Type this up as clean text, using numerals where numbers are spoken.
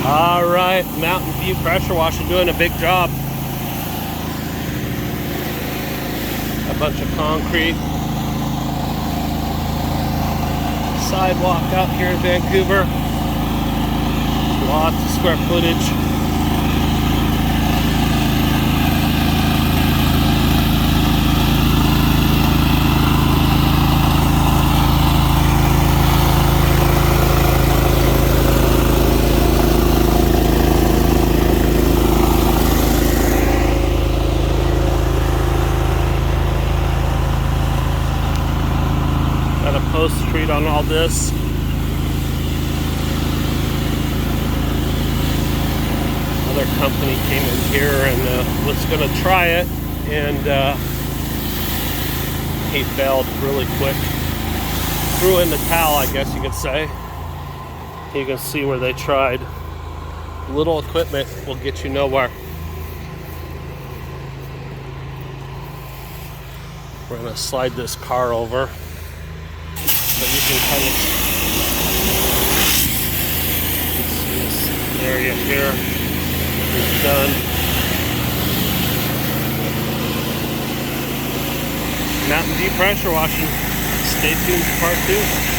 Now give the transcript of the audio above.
Alright, Mountain View pressure washer doing a big job. A bunch of concrete. Sidewalk out here in Vancouver. Lots of square footage. Got a post street on all this. Another company came in here and was going to try it, and he failed really quick. Threw in the towel, I guess you could say. You can see where they tried. Little equipment will get you nowhere. We're going to slide this car over so you can kind of see this area here is done. Mountain View pressure washing. Stay tuned for part 2.